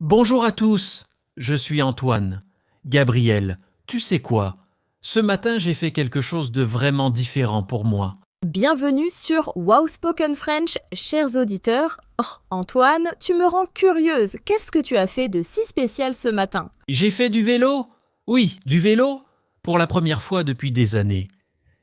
Bonjour à tous, je suis Antoine. Gabriel, tu sais quoi? Ce matin, j'ai fait quelque chose de vraiment différent pour moi. Bienvenue sur Wow Spoken French, chers auditeurs. Oh, Antoine, tu me rends curieuse. Qu'est-ce que tu as fait de si spécial ce matin? J'ai fait du vélo? Oui, du vélo? Pour la première fois depuis des années.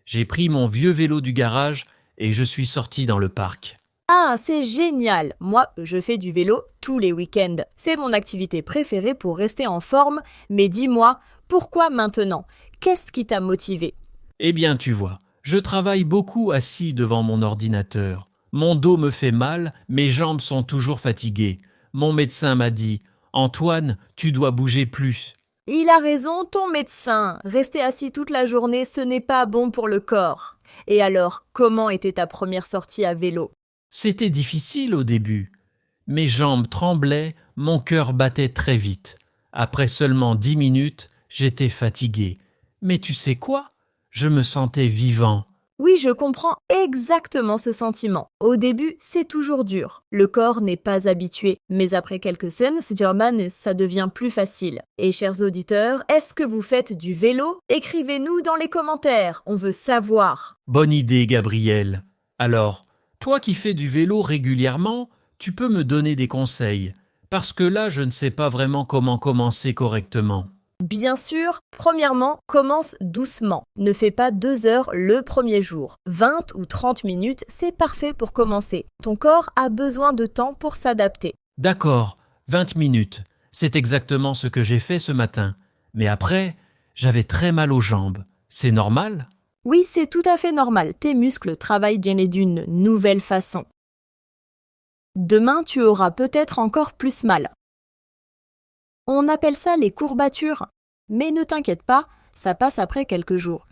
J'ai pris mon vieux vélo du garage et je suis sorti dans le parc. Ah, c'est génial. Moi, je fais du vélo tous les week-ends. C'est mon activité préférée pour rester en forme. Mais dis-moi, pourquoi maintenant? Qu'est-ce qui t'a motivé? Eh bien, tu vois, je travaille beaucoup assis devant mon ordinateur. Mon dos me fait mal, mes jambes sont toujours fatiguées. Mon médecin m'a dit « Antoine, tu dois bouger plus ». Il a raison, ton médecin. Rester assis toute la journée, ce n'est pas bon pour le corps. Et alors, comment était ta première sortie à vélo? C'était difficile au début. Mes jambes tremblaient, mon cœur battait très vite. Après seulement 10 minutes, j'étais fatigué. Mais tu sais quoi? Je me sentais vivant. Oui, je comprends exactement ce sentiment. Au début, c'est toujours dur. Le corps n'est pas habitué. Mais après quelques semaines, ça devient plus facile. Et chers auditeurs, est-ce que vous faites du vélo? Écrivez-nous dans les commentaires. On veut savoir. Bonne idée, Gabriel. Alors, toi qui fais du vélo régulièrement, tu peux me donner des conseils. Parce que là, je ne sais pas vraiment comment commencer correctement. Bien sûr, premièrement, commence doucement. Ne fais pas 2 heures le premier jour. 20 ou 30 minutes, c'est parfait pour commencer. Ton corps a besoin de temps pour s'adapter. D'accord, 20 minutes. C'est exactement ce que j'ai fait ce matin. Mais après, j'avais très mal aux jambes. C'est normal? Oui, c'est tout à fait normal. Tes muscles travaillent d'une nouvelle façon. Demain, tu auras peut-être encore plus mal. On appelle ça les courbatures. Mais ne t'inquiète pas, ça passe après quelques jours.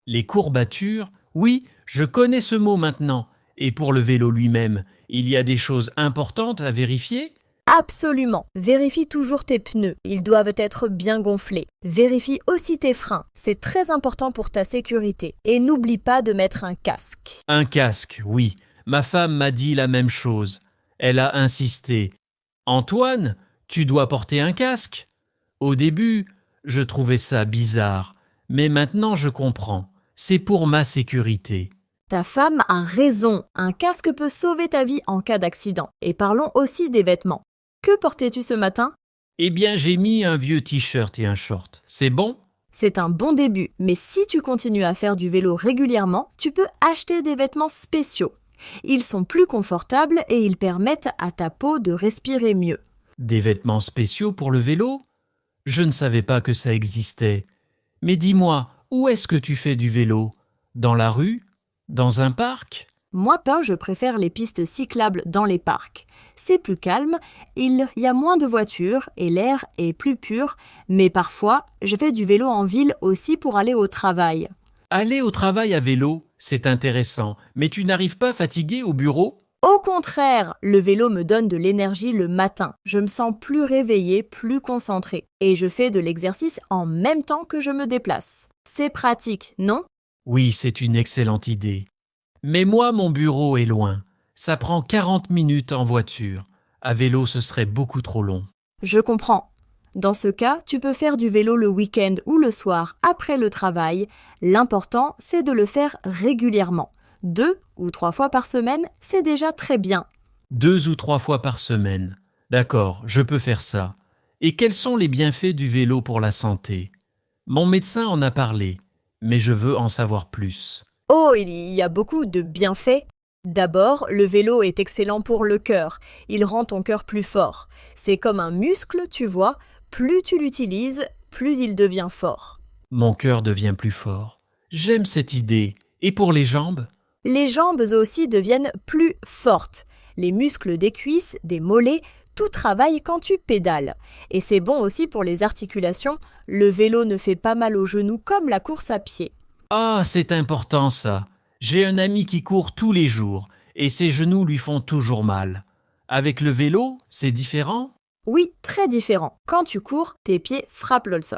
Les courbatures? Oui, je connais ce mot maintenant. Et pour le vélo lui-même, il y a des choses importantes à vérifier? Absolument. Vérifie toujours tes pneus. Ils doivent être bien gonflés. Vérifie aussi tes freins. C'est très important pour ta sécurité. Et n'oublie pas de mettre un casque. Un casque, oui. Ma femme m'a dit la même chose. Elle a insisté. Antoine, tu dois porter un casque. Au début, je trouvais ça bizarre, mais maintenant je comprends. C'est pour ma sécurité. Ta femme a raison. Un casque peut sauver ta vie en cas d'accident. Et parlons aussi des vêtements. Que portais-tu ce matin? Eh bien, j'ai mis un vieux t-shirt et un short. C'est bon? C'est un bon début, mais si tu continues à faire du vélo régulièrement, tu peux acheter des vêtements spéciaux. Ils sont plus confortables et ils permettent à ta peau de respirer mieux. Des vêtements spéciaux pour le vélo? Je ne savais pas que ça existait. Mais dis-moi, où est-ce que tu fais du vélo? Dans la rue? Dans un parc? Moi, je préfère les pistes cyclables dans les parcs. C'est plus calme, il y a moins de voitures et l'air est plus pur, mais parfois, je fais du vélo en ville aussi pour aller au travail. Aller au travail à vélo, c'est intéressant, mais tu n'arrives pas fatigué au bureau? Au contraire, le vélo me donne de l'énergie le matin. Je me sens plus réveillée, plus concentrée. Et je fais de l'exercice en même temps que je me déplace. C'est pratique, non? Oui, c'est une excellente idée. Mais moi, mon bureau est loin. Ça prend 40 minutes en voiture. À vélo, ce serait beaucoup trop long. Je comprends. Dans ce cas, tu peux faire du vélo le week-end ou le soir après le travail. L'important, c'est de le faire régulièrement. 2 ou 3 fois par semaine, c'est déjà très bien. 2 ou 3 fois par semaine. D'accord, je peux faire ça. Et quels sont les bienfaits du vélo pour la santé? Mon médecin en a parlé, mais je veux en savoir plus. Oh, il y a beaucoup de bienfaits. D'abord, le vélo est excellent pour le cœur. Il rend ton cœur plus fort. C'est comme un muscle, tu vois. Plus tu l'utilises, plus il devient fort. Mon cœur devient plus fort. J'aime cette idée. Et pour les jambes? Les jambes aussi deviennent plus fortes. Les muscles des cuisses, des mollets, tout travaille quand tu pédales. Et c'est bon aussi pour les articulations. Le vélo ne fait pas mal aux genoux comme la course à pied. Ah, c'est important ça. J'ai un ami qui court tous les jours et ses genoux lui font toujours mal. Avec le vélo, c'est différent? Oui, très différent. Quand tu cours, tes pieds frappent le sol.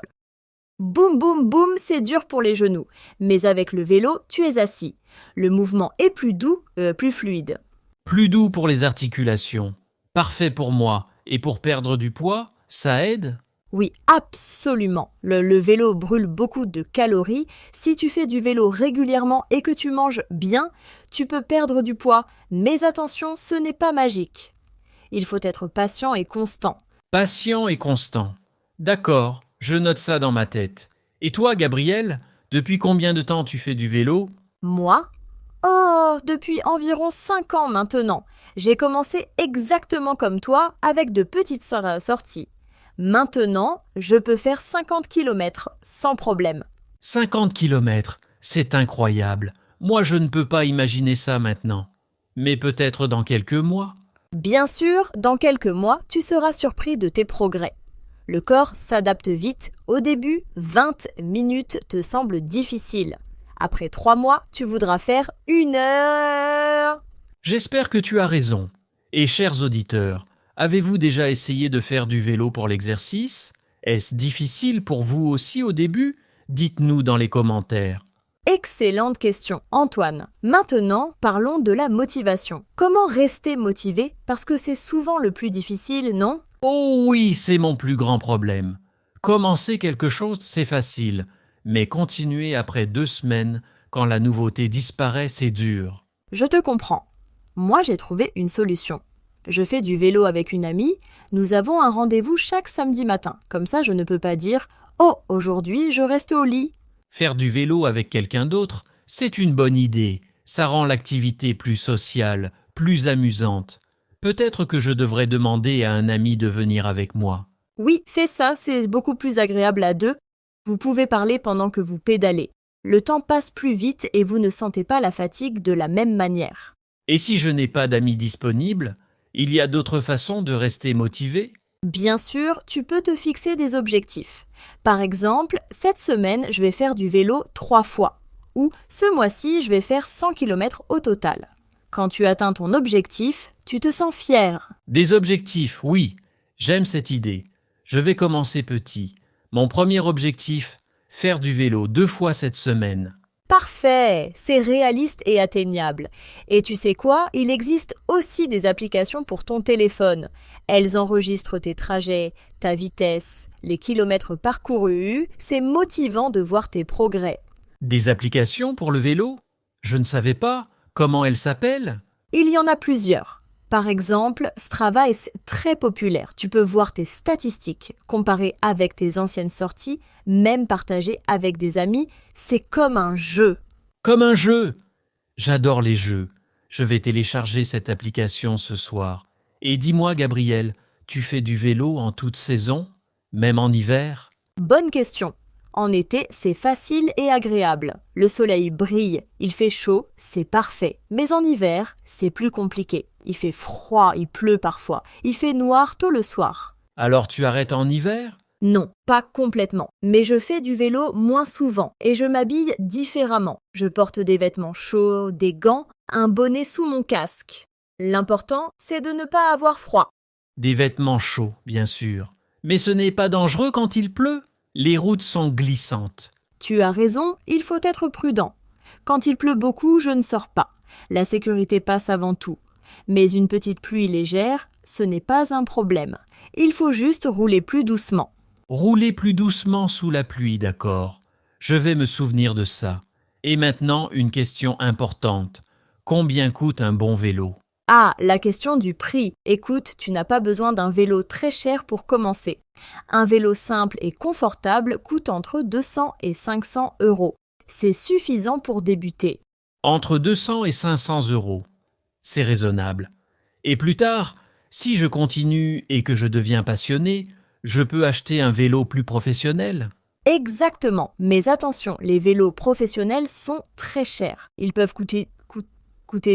Boum, boum, boum, c'est dur pour les genoux. Mais avec le vélo, tu es assis. Le mouvement est plus doux, plus fluide. Plus doux pour les articulations. Parfait pour moi. Et pour perdre du poids, ça aide? Oui, absolument. Le vélo brûle beaucoup de calories. Si tu fais du vélo régulièrement et que tu manges bien, tu peux perdre du poids. Mais attention, ce n'est pas magique. Il faut être patient et constant. Patient et constant. D'accord, je note ça dans ma tête. Et toi, Gabriel, depuis combien de temps tu fais du vélo? Moi? Oh, depuis environ 5 ans maintenant. J'ai commencé exactement comme toi, avec de petites sorties. Maintenant, je peux faire 50 km sans problème. 50 kilomètres, c'est incroyable. Moi, je ne peux pas imaginer ça maintenant. Mais peut-être dans quelques mois. Bien sûr, dans quelques mois, tu seras surpris de tes progrès. Le corps s'adapte vite. Au début, 20 minutes te semblent difficiles. Après 3 mois, tu voudras faire 1 heure. J'espère que tu as raison. Et chers auditeurs, avez-vous déjà essayé de faire du vélo pour l'exercice? Est-ce difficile pour vous aussi au début? Dites-nous dans les commentaires. Excellente question, Antoine. Maintenant, parlons de la motivation. Comment rester motivé? Parce que c'est souvent le plus difficile, non? Oh oui, c'est mon plus grand problème. Commencer quelque chose, c'est facile, mais continuer après 2 semaines, quand la nouveauté disparaît, c'est dur. Je te comprends. Moi, j'ai trouvé une solution. Je fais du vélo avec une amie. Nous avons un rendez-vous chaque samedi matin. Comme ça, je ne peux pas dire « Oh, aujourd'hui, je reste au lit ». Faire du vélo avec quelqu'un d'autre, c'est une bonne idée. Ça rend l'activité plus sociale, plus amusante. Peut-être que je devrais demander à un ami de venir avec moi. Oui, fais ça, c'est beaucoup plus agréable à deux. Vous pouvez parler pendant que vous pédalez. Le temps passe plus vite et vous ne sentez pas la fatigue de la même manière. Et si je n'ai pas d'amis disponibles, il y a d'autres façons de rester motivé? Bien sûr, tu peux te fixer des objectifs. Par exemple, cette semaine, je vais faire du vélo 3 fois. Ou ce mois-ci, je vais faire 100 km au total. Quand tu atteins ton objectif, tu te sens fier. Des objectifs, oui. J'aime cette idée. Je vais commencer petit. Mon premier objectif, faire du vélo 2 fois cette semaine. Parfait, c'est réaliste et atteignable. Et tu sais quoi? Il existe aussi des applications pour ton téléphone. Elles enregistrent tes trajets, ta vitesse, les kilomètres parcourus. C'est motivant de voir tes progrès. Des applications pour le vélo? Je ne savais pas. Comment elles s'appellent? Il y en a plusieurs. Par exemple, Strava est très populaire. Tu peux voir tes statistiques, comparer avec tes anciennes sorties, même partager avec des amis. C'est comme un jeu. Comme un jeu! J'adore les jeux. Je vais télécharger cette application ce soir. Et dis-moi, Gabriel, tu fais du vélo en toute saison? Même en hiver? Bonne question. En été, c'est facile et agréable. Le soleil brille, il fait chaud, c'est parfait. Mais en hiver, c'est plus compliqué. Il fait froid, il pleut parfois. Il fait noir tôt le soir. Alors tu arrêtes en hiver? Non, pas complètement. Mais je fais du vélo moins souvent et je m'habille différemment. Je porte des vêtements chauds, des gants, un bonnet sous mon casque. L'important, c'est de ne pas avoir froid. Des vêtements chauds, bien sûr. Mais ce n'est pas dangereux quand il pleut? Les routes sont glissantes. Tu as raison, il faut être prudent. Quand il pleut beaucoup, je ne sors pas. La sécurité passe avant tout. Mais une petite pluie légère, ce n'est pas un problème. Il faut juste rouler plus doucement. Rouler plus doucement sous la pluie, d'accord. Je vais me souvenir de ça. Et maintenant, une question importante. Combien coûte un bon vélo? Ah, la question du prix. Écoute, tu n'as pas besoin d'un vélo très cher pour commencer. Un vélo simple et confortable coûte entre 200 et 500 euros. C'est suffisant pour débuter. Entre 200 et 500 euros. C'est raisonnable. Et plus tard, si je continue et que je deviens passionné, je peux acheter un vélo plus professionnel? Exactement. Mais attention, les vélos professionnels sont très chers. Ils peuvent coûter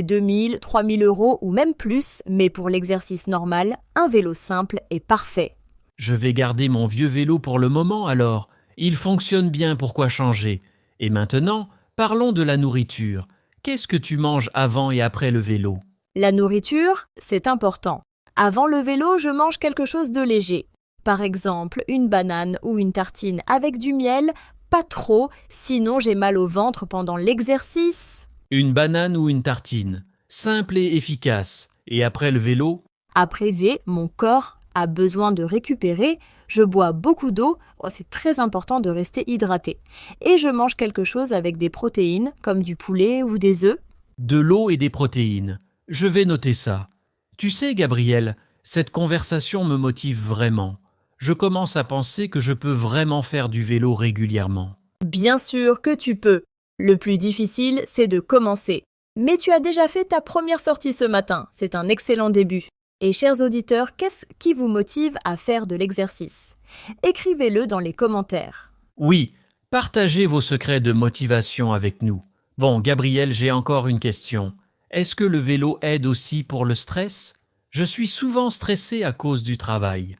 2000, 3000 euros ou même plus, mais pour l'exercice normal, un vélo simple est parfait. Je vais garder mon vieux vélo pour le moment alors. Il fonctionne bien, pourquoi changer? Et maintenant, parlons de la nourriture. Qu'est-ce que tu manges avant et après le vélo? La nourriture, c'est important. Avant le vélo, je mange quelque chose de léger. Par exemple, une banane ou une tartine avec du miel, pas trop, sinon j'ai mal au ventre pendant l'exercice. Une banane ou une tartine, simple et efficace. Et après le vélo? Après V, mon corps a besoin de récupérer, je bois beaucoup d'eau, c'est très important de rester hydraté. Et je mange quelque chose avec des protéines, comme du poulet ou des œufs. De l'eau et des protéines. Je vais noter ça. Tu sais, Gabriel, cette conversation me motive vraiment. Je commence à penser que je peux vraiment faire du vélo régulièrement. Bien sûr que tu peux. Le plus difficile, c'est de commencer. Mais tu as déjà fait ta première sortie ce matin, c'est un excellent début. Et chers auditeurs, qu'est-ce qui vous motive à faire de l'exercice? Écrivez-le dans les commentaires. Oui, partagez vos secrets de motivation avec nous. Bon, Gabriel, j'ai encore une question. Est-ce que le vélo aide aussi pour le stress? Je suis souvent stressé à cause du travail.